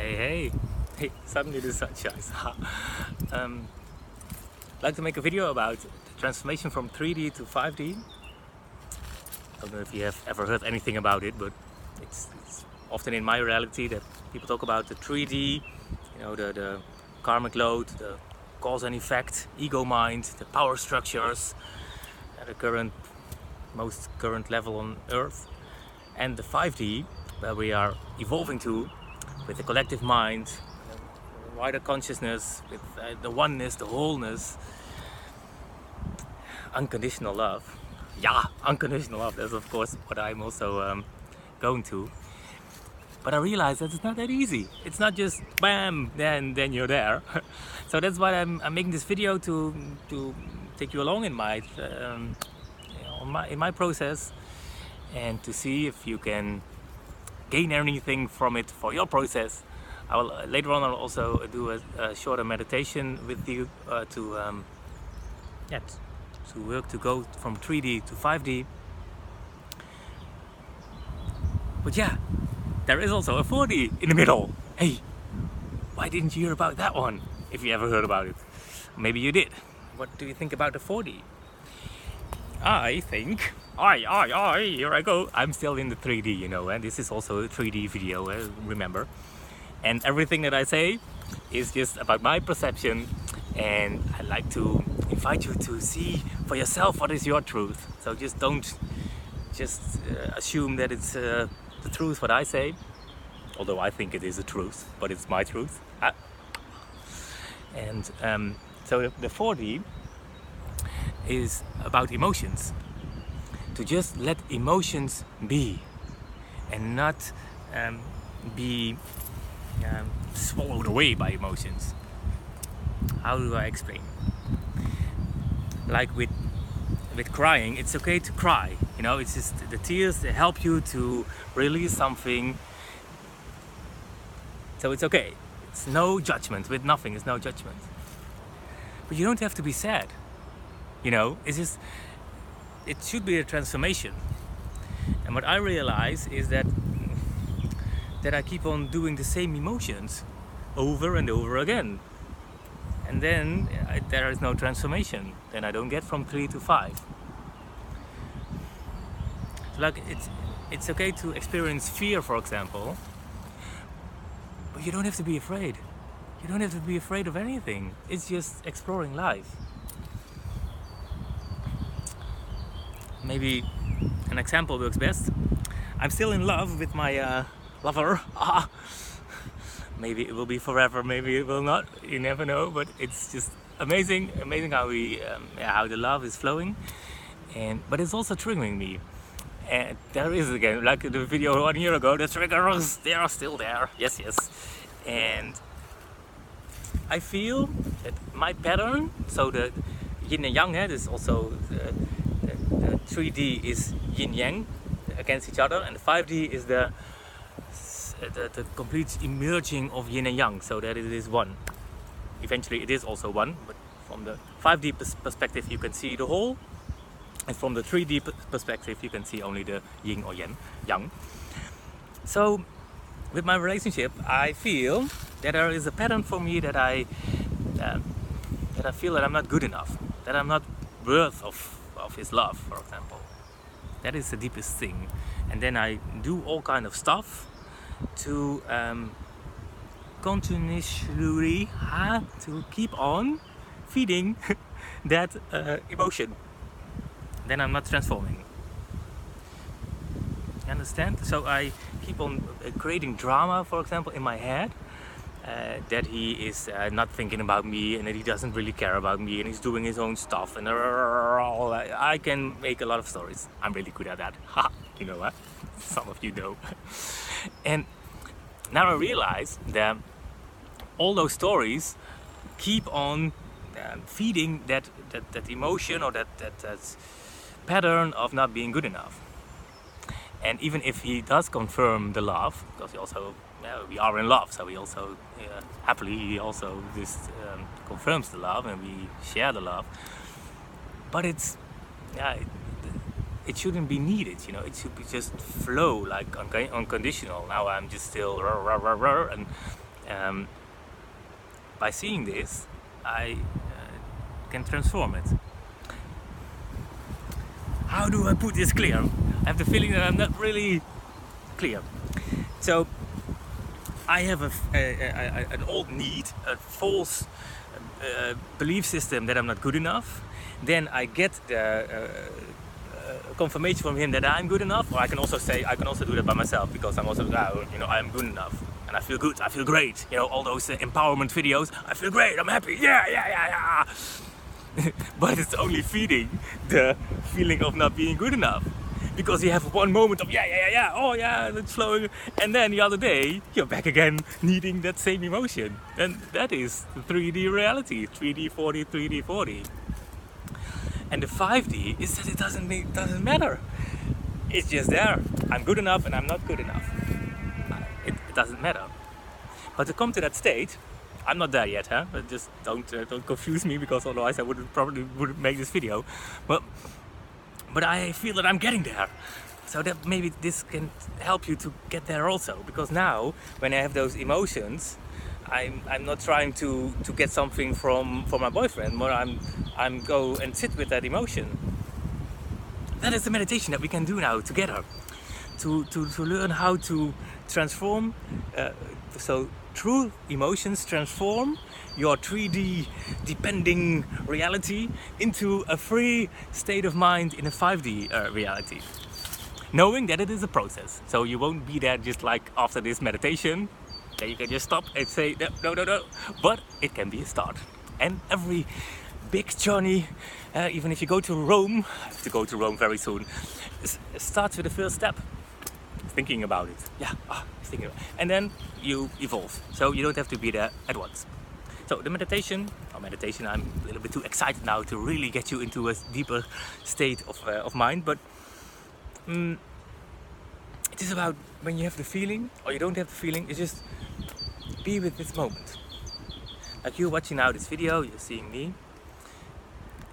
Hey, suddenly the sun shines. I'd like to make a video about the transformation from 3D to 5D. I don't know if you have ever heard anything about it, but it's often in my reality that people talk about the 3D, the karmic load, the cause and effect, ego mind, the power structures, at the most current level on Earth, and the 5D, where we are evolving to, with the collective mind, the wider consciousness, with the oneness, the wholeness, unconditional love. Yeah, unconditional love, that's of course what I'm also going to. But I realize that it's not that easy. It's not just bam, then you're there. So that's why I'm making this video to take you along in my process, and to see if you can gain anything from it for your process. I will later on. I'll also do a shorter meditation with you to work to go from 3D to 5D. But yeah, there is also a 4D in the middle. Hey, why didn't you hear about that one? If you ever heard about it, maybe you did. What do you think about the 4D? I think, here I go. I'm still in the 3D, and this is also a 3D video, remember. And everything that I say is just about my perception, and I'd like to invite you to see for yourself what is your truth. So just don't assume that it's the truth what I say, although I think it is the truth, but it's my truth. And so the 4D is about emotions. To just let emotions be, and not be swallowed away by emotions. How do I explain? Like with crying, it's okay to cry. It's just the tears that help you to release something. So it's okay. It's no judgment. With nothing, it's no judgment. But you don't have to be sad. It's just, it should be a transformation. And what I realize is that I keep on doing the same emotions over and over again. And then there is no transformation. Then I don't get from 3 to 5. Like it's okay to experience fear, for example, but you don't have to be afraid. You don't have to be afraid of anything. It's just exploring life. Maybe an example works best. I'm still in love with my lover. Maybe it will be forever, maybe it will not. You never know. But it's just amazing how how the love is flowing. But it's also triggering me. And there is again, like the video 1 year ago, the triggers, they are still there. Yes. And I feel that my pattern, so the yin and yang, this also the 3D is yin yang against each other, and the 5D is the complete emerging of yin and yang, so that it is one. Eventually it is also one, but from the 5D perspective you can see the whole, and from the 3D perspective you can see only the yin or yang. So with my relationship, I feel that there is a pattern for me that I feel that I'm not good enough, that I'm not worth of his love, for example. That is the deepest thing. And then I do all kind of stuff to continuously to keep on feeding that emotion. Then I'm not transforming. You understand? So I keep on creating drama, for example, in my head, that he is not thinking about me, and that he doesn't really care about me, and he's doing his own stuff, and I can make a lot of stories. I'm really good at that. You know what? Some of you know. And now I realize that all those stories keep on feeding that emotion, or that pattern of not being good enough. And even if he does confirm the love, because he also we are in love, so we also happily he also just confirms the love, and we share the love. But it shouldn't be needed, it should be just flow, like unconditional. Now I'm just still and By seeing this, I can transform it. How do I put this clear? I have the feeling that I'm not really clear. So I have an old need, a false belief system that I'm not good enough. Then I get the confirmation from him that I'm good enough, or I can also do that by myself, because I'm also, I'm good enough, and I feel good, I feel great. All those empowerment videos, I feel great, I'm happy, yeah. But it's only feeding the feeling of not being good enough, because you have one moment of oh yeah, that's flowing, and then the other day you're back again needing that same emotion, and that is the 3D reality, 3D 40, 3D 40. And the 5D is that it doesn't matter. It's just there. I'm good enough and I'm not good enough. It doesn't matter. But to come to that state, I'm not there yet, huh? Just don't confuse me, because otherwise I wouldn't make this video. But I feel that I'm getting there. So that maybe this can help you to get there also. Because now, when I have those emotions, I'm not trying to get something from my boyfriend, but I'm go and sit with that emotion. That is the meditation that we can do now together, to learn how to transform. So true emotions transform your 3D depending reality into a free state of mind in a 5D reality. Knowing that it is a process, so you won't be there just like after this meditation. Then you can just stop and say no. But it can be a start. And every big journey, even if you go to Rome, I have to go to Rome very soon, starts with the first step. Thinking about it. And then you evolve. So you don't have to be there at once. So the meditation, I'm a little bit too excited now to really get you into a deeper state of mind. But it is about when you have the feeling or you don't have the feeling, it's just be with this moment. Like you're watching now this video, you're seeing me,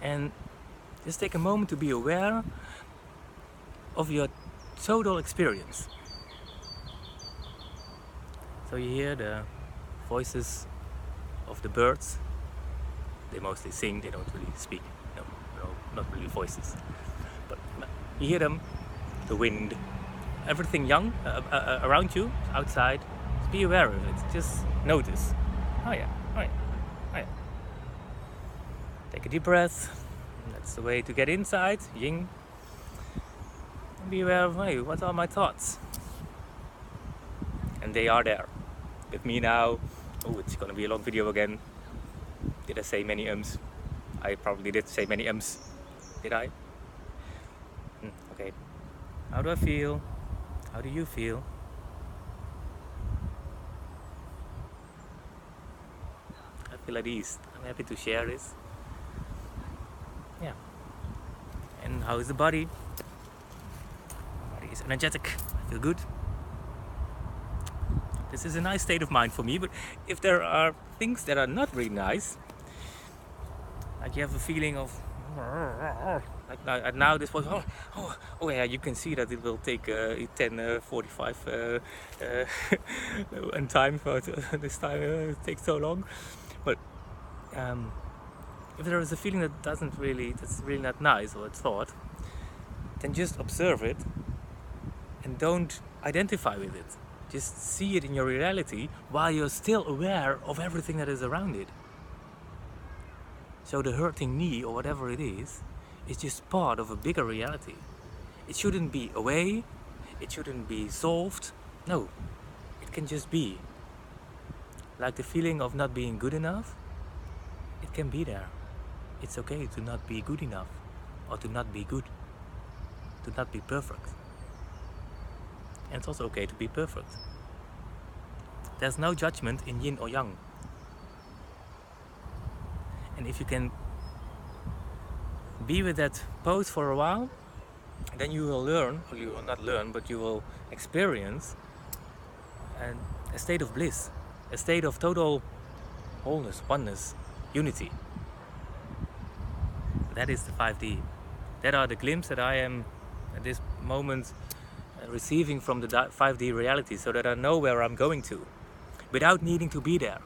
and just take a moment to be aware of your total experience. So you hear the voices of the birds. They mostly sing, they don't really speak. No, not really voices. But you hear them, the wind, everything young around you, outside. Just be aware of it. Just notice. Oh yeah. Take a deep breath. That's the way to get inside, yin. And be aware of, hey, what are my thoughts? And they are there. With me now. Oh, it's gonna be a long video again. Did I say many ums? I probably did say many ums. Did I? Okay. How do I feel? How do you feel? I feel at ease. I'm happy to share this. Yeah. And how is the body? The body is energetic. I feel good. This is a nice state of mind for me, but if there are things that are not really nice, like you have a feeling of like now this was oh yeah, you can see that it will take 10:45 and time for this time it takes so long. But if there is a feeling that's really not nice or a thought, then just observe it and don't identify with it. Just see it in your reality while you're still aware of everything that is around it. So the hurting knee or whatever it is just part of a bigger reality. It shouldn't be away, it shouldn't be solved. No, it can just be. Like the feeling of not being good enough, it can be there. It's okay to not be good enough, or to not be good, to not be perfect. And it's also okay to be perfect. There's no judgment in yin or yang. And if you can be with that pose for a while, then you will learn, or you will not learn, but you will experience a state of bliss, a state of total wholeness, oneness, unity. That is the 5D. That are the glimpses that I am at this moment receiving from the 5D reality, so that I know where I'm going to. without needing to be there.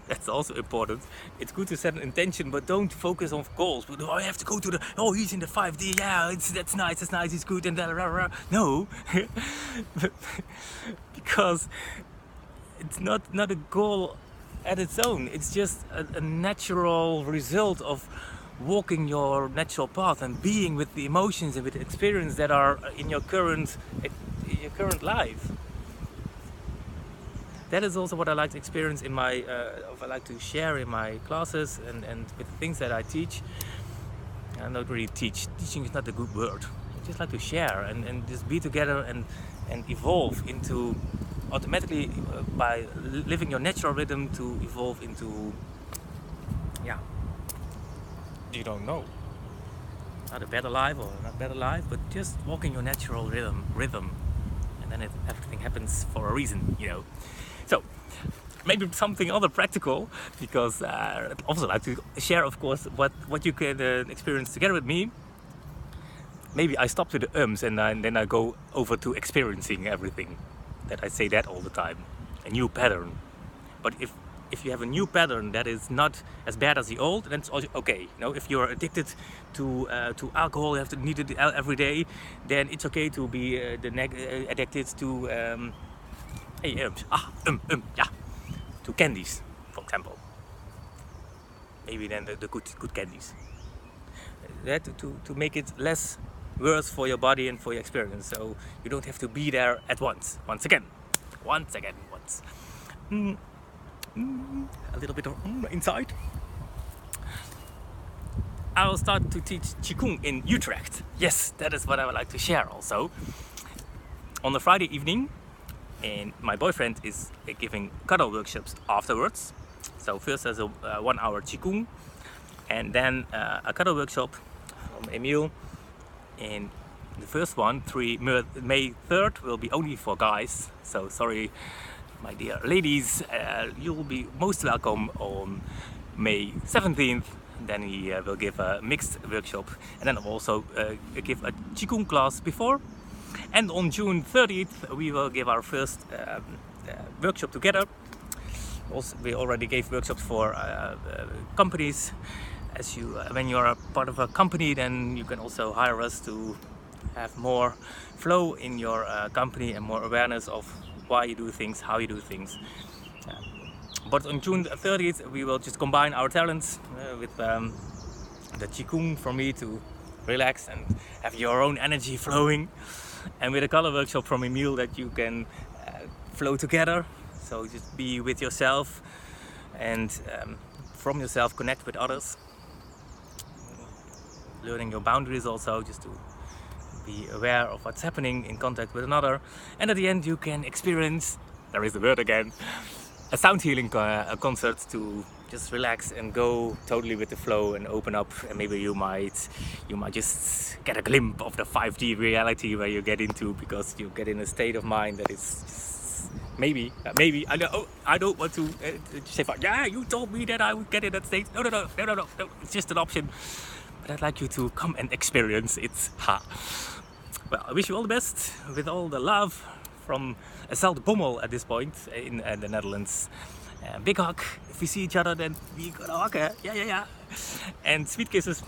That's also important. It's good to set an intention, but don't focus on goals. But, oh, I have to go to the, oh, he's in the 5D, yeah, that's nice, he's good, and no. Because it's not a goal at its own. It's just a natural result of walking your natural path and being with the emotions and with the experience that are in your current life. That is also what I like to experience in my, I like to share in my classes and with the things that I teach. I don't really teach. Teaching is not a good word. I just like to share and just be together and evolve into, automatically by living your natural rhythm, to evolve into, yeah, you don't know. Not a better life or not better life, but just walking your natural rhythm. And then everything happens for a reason, you know. So, maybe something other practical, because I'd also like to share, of course, what you can experience together with me. Maybe I stop with the ums and then I go over to experiencing everything. That I say that all the time. A new pattern. But if you have a new pattern that is not as bad as the old, then it's also okay. You know, if you're addicted to alcohol, you have to need it every day, then it's okay to be addicted to yeah, to candies, for example. Maybe then the good candies. That to make it less worse for your body and for your experience. So you don't have to be there at once. Once again. A little bit of inside. I will start to teach Qigong in Utrecht. Yes, that is what I would like to share also. On a Friday evening, and my boyfriend is giving cuddle workshops afterwards. So first there's a 1 hour Qigong, and then a cuddle workshop from Emil. And the first one, May 3rd, will be only for guys. So sorry, my dear ladies, you will be most welcome on May 17th. Then he will give a mixed workshop, and then also give a Qigong class before. And on June 30th, we will give our first workshop together. Also, we already gave workshops for companies. As when you are a part of a company, then you can also hire us to have more flow in your company and more awareness of why you do things, how you do things. But on June 30th, we will just combine our talents with the Qigong for me to relax and have your own energy flowing, and with a color workshop from Emil that you can flow together. So just be with yourself and from yourself connect with others. Learning your boundaries also, just to be aware of what's happening in contact with another. And at the end you can experience, there is the word again, a sound healing concert to just relax and go totally with the flow and open up, and maybe you might just get a glimpse of the 5D reality where you get into, because you get in a state of mind that is just, maybe I don't want to say, yeah, you told me that I would get in that state. No, it's just an option. But I'd like you to come and experience it. Well, I wish you all the best with all the love from Zelda Bommel at this point in the Netherlands. Big hug. If we see each other, then we gonna hug. Yeah. And sweet kisses.